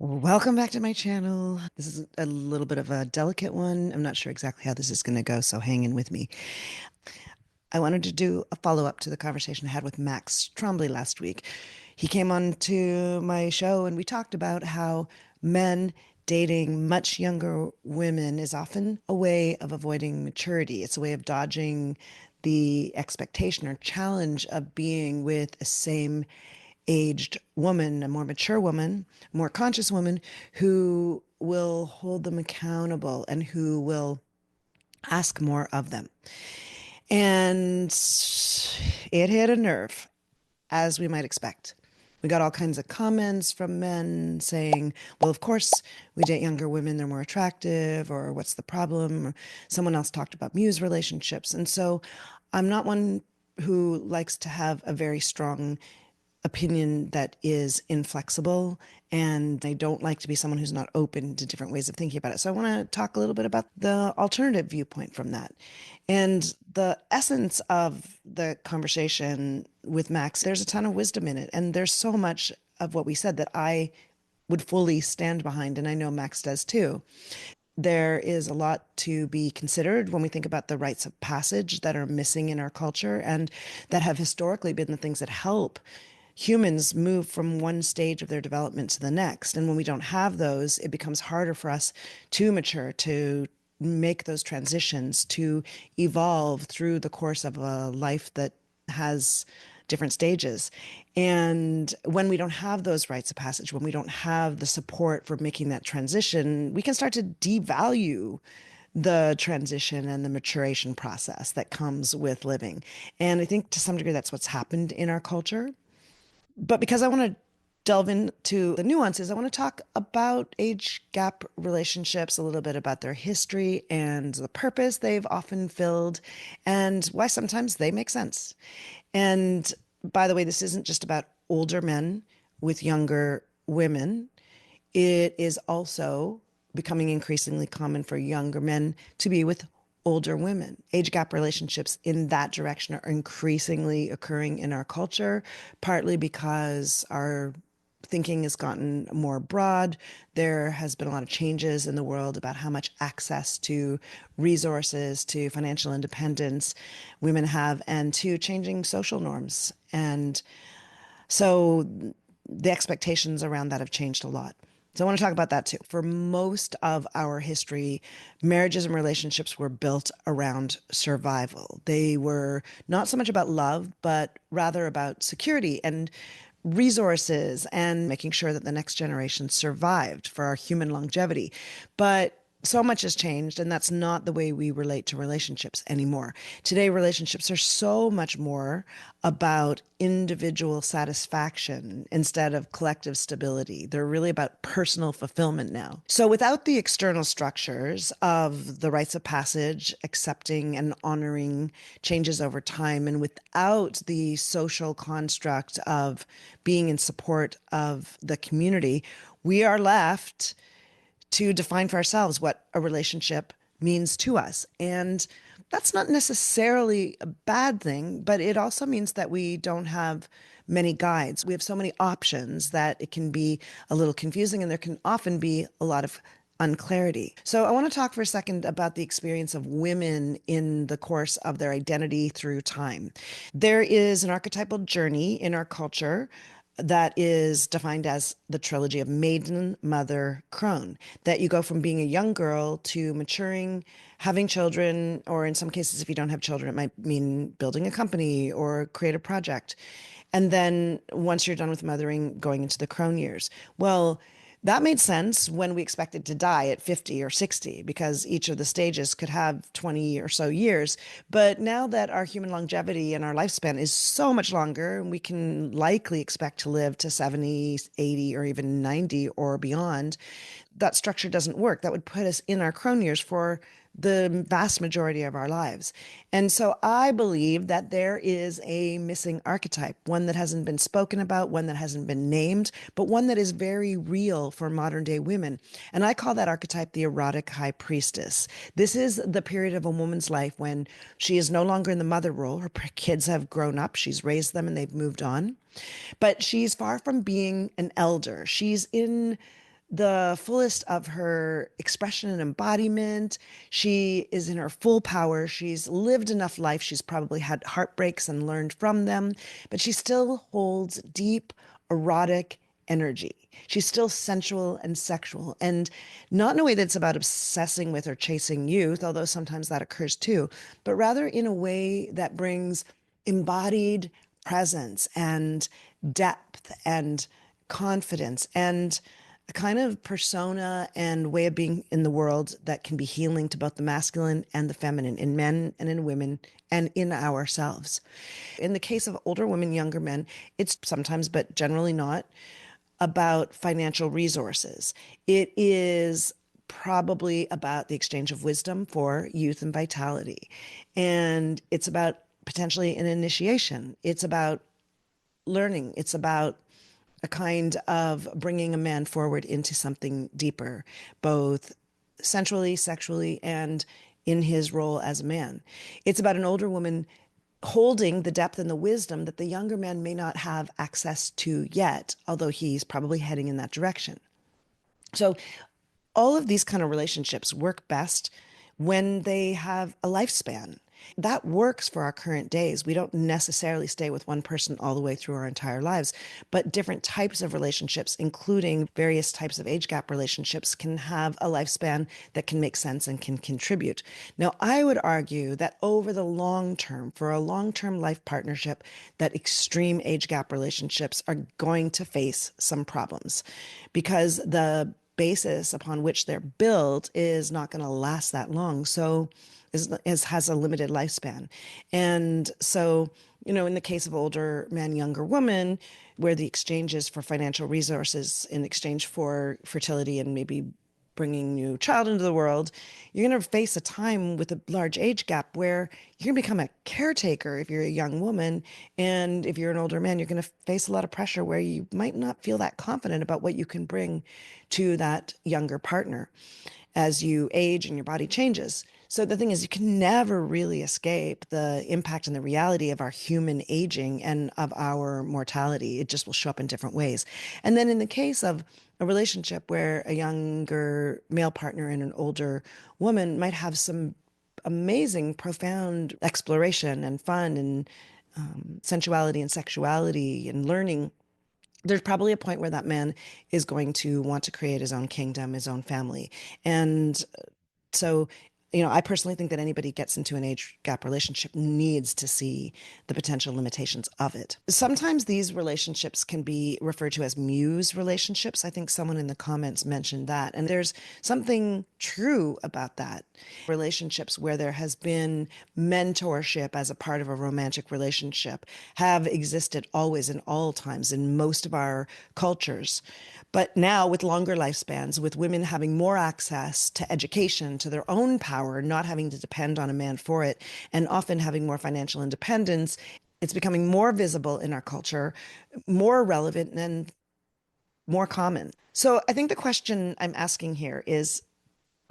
Welcome back to my channel. This is a little bit of a delicate one. I'm not sure exactly how this is going to go, so hang in with me. I wanted to do a follow-up to the conversation I had with Max Trombly last week. He came on to my show and we talked about how men dating much younger women is often a way of avoiding maturity. It's a way of dodging the expectation or challenge of being with a same aged woman, a more mature woman, a more conscious woman who will hold them accountable and who will ask more of them. And it hit a nerve, as we might expect. We got all kinds of comments from men saying, well, of course, we date younger women, they're more attractive, or what's the problem? Or someone else talked about muse relationships. And so I'm not one who likes to have a very strong opinion that is inflexible, and I don't like to be someone who's not open to different ways of thinking about it. So I want to talk a little bit about the alternative viewpoint from that. And the essence of the conversation with Max, there's a ton of wisdom in it. And there's so much of what we said that I would fully stand behind. And I know Max does too. There is a lot to be considered when we think about the rites of passage that are missing in our culture and that have historically been the things that help humans move from one stage of their development to the next. And when we don't have those, it becomes harder for us to mature, to make those transitions, to evolve through the course of a life that has different stages. And when we don't have those rites of passage, when we don't have the support for making that transition, we can start to devalue the transition and the maturation process that comes with living. And I think to some degree that's what's happened in our culture. But because I want to delve into the nuances, I want to talk about age gap relationships, a little bit about their history and the purpose they've often filled, and why sometimes they make sense. And by the way, this isn't just about older men with younger women. It is also becoming increasingly common for younger men to be with older women. Age gap relationships in that direction are increasingly occurring in our culture, partly because our thinking has gotten more broad. There has been a lot of changes in the world about how much access to resources, to financial independence women have, and to changing social norms. And so the expectations around that have changed a lot. So I want to talk about that too. For most of our history, marriages and relationships were built around survival. They were not so much about love, but rather about security and resources and making sure that the next generation survived for our human longevity. But so much has changed, and that's not the way we relate to relationships anymore. Today, relationships are so much more about individual satisfaction instead of collective stability. They're really about personal fulfillment now. So, without the external structures of the rites of passage, accepting and honoring changes over time, and without the social construct of being in support of the community, we are left to define for ourselves what a relationship means to us. And that's not necessarily a bad thing, but it also means that we don't have many guides. We have so many options that it can be a little confusing, and there can often be a lot of unclarity. So I want to talk for a second about the experience of women in the course of their identity through time. There is an archetypal journey in our culture that is defined as the trilogy of maiden, mother, crone, that you go from being a young girl to maturing, having children, or in some cases, if you don't have children, it might mean building a company or create a project. And then once you're done with mothering, going into the crone years. Well, that made sense when we expected to die at 50 or 60, because each of the stages could have 20 or so years. But now that our human longevity and our lifespan is so much longer, and we can likely expect to live to 70, 80, or even 90 or beyond, that structure doesn't work. That would put us in our crone years for the vast majority of our lives. And so I believe that there is a missing archetype, one that hasn't been spoken about, one that hasn't been named, but one that is very real for modern day women. And I call that archetype the erotic high priestess. This is the period of a woman's life when she is no longer in the mother role. Her kids have grown up, she's raised them, and they've moved on. But she's far from being an elder. She's in the fullest of her expression and embodiment. She is in her full power. She's lived enough life. She's probably had heartbreaks and learned from them, but she still holds deep erotic energy. She's still sensual and sexual, and not in a way that's about obsessing with or chasing youth, although sometimes that occurs too, but rather in a way that brings embodied presence and depth and confidence and a kind of persona and way of being in the world that can be healing to both the masculine and the feminine in men and in women and in ourselves. In the case of older women, younger men, it's sometimes, but generally not, about financial resources. It is probably about the exchange of wisdom for youth and vitality. And it's about potentially an initiation. It's about learning. It's about a kind of bringing a man forward into something deeper, both sensually, sexually, and in his role as a man. It's about an older woman holding the depth and the wisdom that the younger man may not have access to yet, although he's probably heading in that direction. So all of these kind of relationships work best when they have a lifespan. That works for our current days. We don't necessarily stay with one person all the way through our entire lives, but different types of relationships, including various types of age gap relationships, can have a lifespan that can make sense and can contribute. Now, I would argue that over the long term, for a long term life partnership, that extreme age gap relationships are going to face some problems because the basis upon which they're built is not going to last that long. So has a limited lifespan. And so, in the case of older man, younger woman, where the exchange is for financial resources in exchange for fertility and maybe bringing new child into the world, you're going to face a time with a large age gap where you're going to become a caretaker if you're a young woman. And if you're an older man, you're going to face a lot of pressure where you might not feel that confident about what you can bring to that younger partner as you age and your body changes. So the thing is, you can never really escape the impact and the reality of our human aging and of our mortality. It just will show up in different ways. And then in the case of a relationship where a younger male partner and an older woman might have some amazing, profound exploration and fun and sensuality and sexuality and learning, there's probably a point where that man is going to want to create his own kingdom, his own family. And so, I personally think that anybody gets into an age gap relationship needs to see the potential limitations of it. Sometimes these relationships can be referred to as muse relationships. I think someone in the comments mentioned that. And there's something true about that. Relationships where there has been mentorship as a part of a romantic relationship have existed always in all times in most of our cultures. But now, with longer lifespans, with women having more access to education, to their own power, not having to depend on a man for it, and often having more financial independence, it's becoming more visible in our culture, more relevant, and more common. So I think the question I'm asking here is,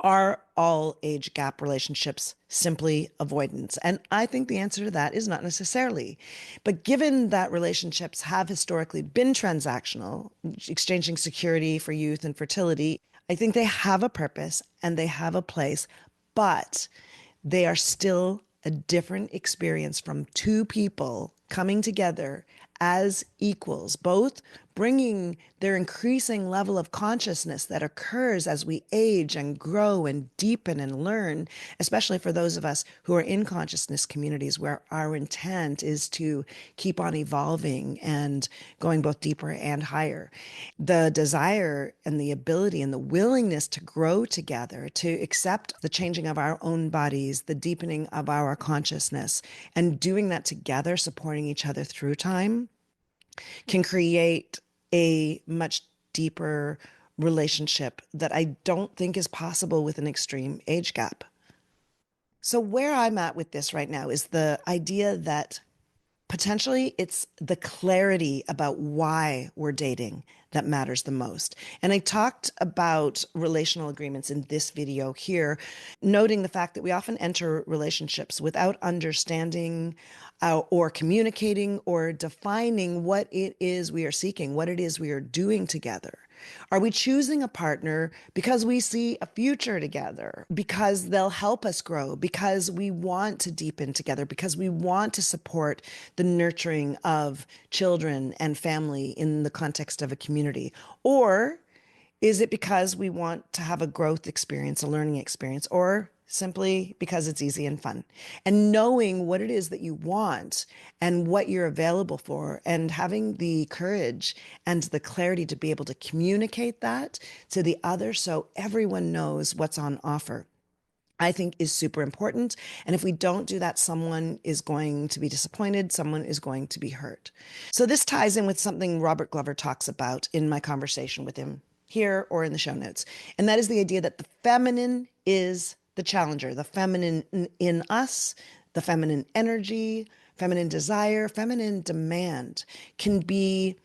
are all age gap relationships simply avoidance? And I think the answer to that is not necessarily. But given that relationships have historically been transactional, exchanging security for youth and fertility, I think they have a purpose and they have a place, but they are still a different experience from two people coming together as equals, both bringing their increasing level of consciousness that occurs as we age and grow and deepen and learn, especially for those of us who are in consciousness communities where our intent is to keep on evolving and going both deeper and higher. The desire and the ability and the willingness to grow together, to accept the changing of our own bodies, the deepening of our consciousness, and doing that together, supporting each other through time, can create a much deeper relationship that I don't think is possible with an extreme age gap. So, where I'm at with this right now is the idea that potentially it's the clarity about why we're dating that matters the most. And I talked about relational agreements in this video here, noting the fact that we often enter relationships without understanding or communicating or defining what it is we are seeking, what it is we are doing together. Are we choosing a partner because we see a future together, because they'll help us grow, because we want to deepen together, because we want to support the nurturing of children and family in the context of a community? Or is it because we want to have a growth experience, a learning experience, or simply because it's easy and fun? And knowing what it is that you want and what you're available for, and having the courage and the clarity to be able to communicate that to the other so everyone knows what's on offer, I think is super important. And if we don't do that, someone is going to be disappointed, someone is going to be hurt. So this ties in with something Robert Glover talks about in my conversation with him here or in the show notes. And that is the idea that the feminine is the challenger, the feminine in us, the feminine energy, feminine desire, feminine demand can be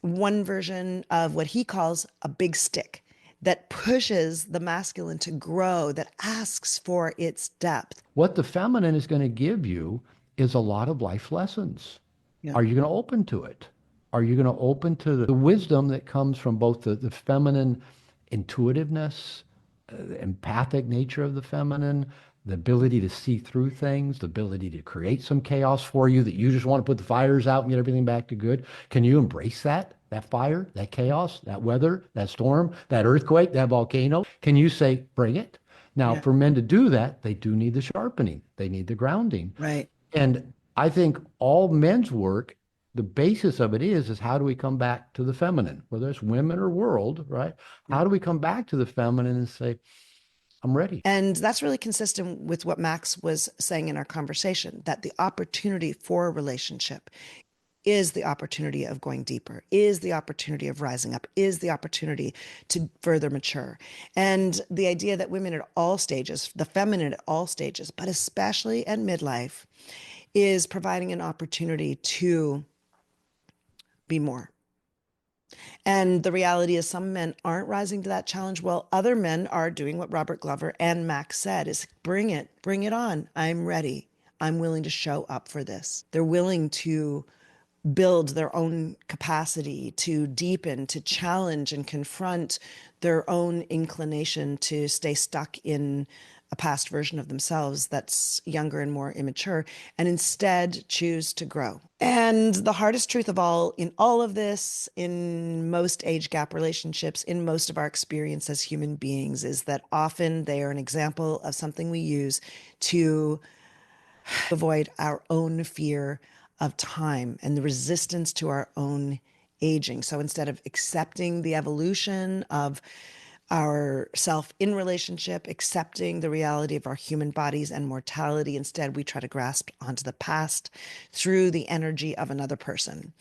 one version of what he calls a big stick that pushes the masculine to grow, that asks for its depth. What the feminine is going to give you is a lot of life lessons. Yeah. Are you going to open to it? Are you going to open to the wisdom that comes from both the feminine intuitiveness, the empathic nature of the feminine, the ability to see through things, the ability to create some chaos for you that you just want to put the fires out and get everything back to good? Can you embrace that fire, that chaos, that weather, that storm, that earthquake, that volcano? Can you say, bring it? Now, Yeah. for men to do that, they do need the sharpening, they need the grounding. Right. And I think all men's work, the basis of it is how do we come back to the feminine, whether it's women or world, right? How do we come back to the feminine and say, I'm ready? And that's really consistent with what Max was saying in our conversation, that the opportunity for a relationship is the opportunity of going deeper, is the opportunity of rising up, is the opportunity to further mature. And the idea that women at all stages, the feminine at all stages, but especially at midlife, is providing an opportunity to be more. And the reality is some men aren't rising to that challenge, while other men are doing what Robert Glover and Max said is bring it on. I'm ready. I'm willing to show up for this. They're willing to build their own capacity to deepen, to challenge and confront their own inclination to stay stuck in a past version of themselves that's younger and more immature, and instead choose to grow. And the hardest truth of all in all of this, in most age gap relationships, in most of our experience as human beings, is that often they are an example of something we use to avoid our own fear of time and the resistance to our own aging. So instead of accepting the evolution of our self in relationship, accepting the reality of our human bodies and mortality, instead we try to grasp onto the past through the energy of another person.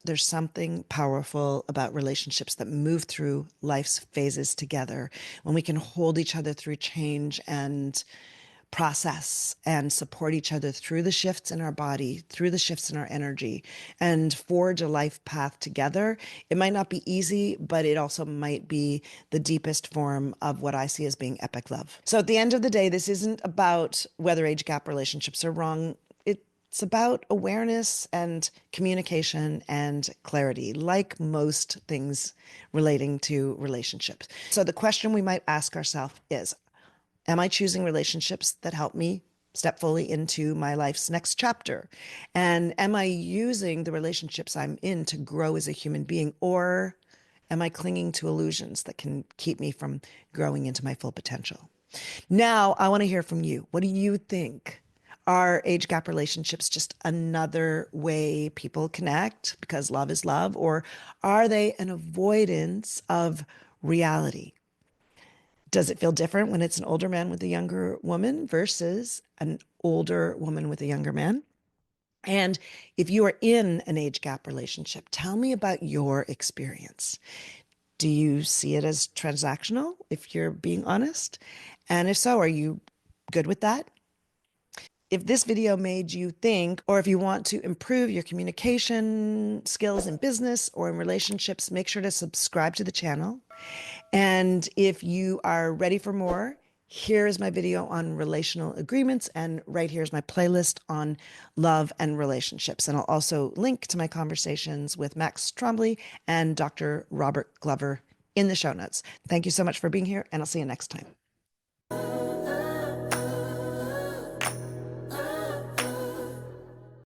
There's something powerful about relationships that move through life's phases together when we can hold each other through change and process and support each other through the shifts in our body, through the shifts in our energy, and forge a life path together. It might not be easy, but it also might be the deepest form of what I see as being epic love. So at the end of the day, this isn't about whether age gap relationships are wrong. It's about awareness and communication and clarity, like most things relating to relationships. So the question we might ask ourselves is, am I choosing relationships that help me step fully into my life's next chapter? And am I using the relationships I'm in to grow as a human being? Or am I clinging to illusions that can keep me from growing into my full potential? Now, I want to hear from you. What do you think? Are age gap relationships just another way people connect because love is love? Or are they an avoidance of reality? Does it feel different when it's an older man with a younger woman versus an older woman with a younger man? And if you are in an age gap relationship, tell me about your experience. Do you see it as transactional, if you're being honest? And if so, are you good with that? If this video made you think, or if you want to improve your communication skills in business or in relationships, make sure to subscribe to the channel. And if you are ready for more, here is my video on relational agreements, and right here is my playlist on love and relationships. And I'll also link to my conversations with Max Trombly and Dr. Robert Glover in the show notes. Thank you so much for being here, and I'll see you next time.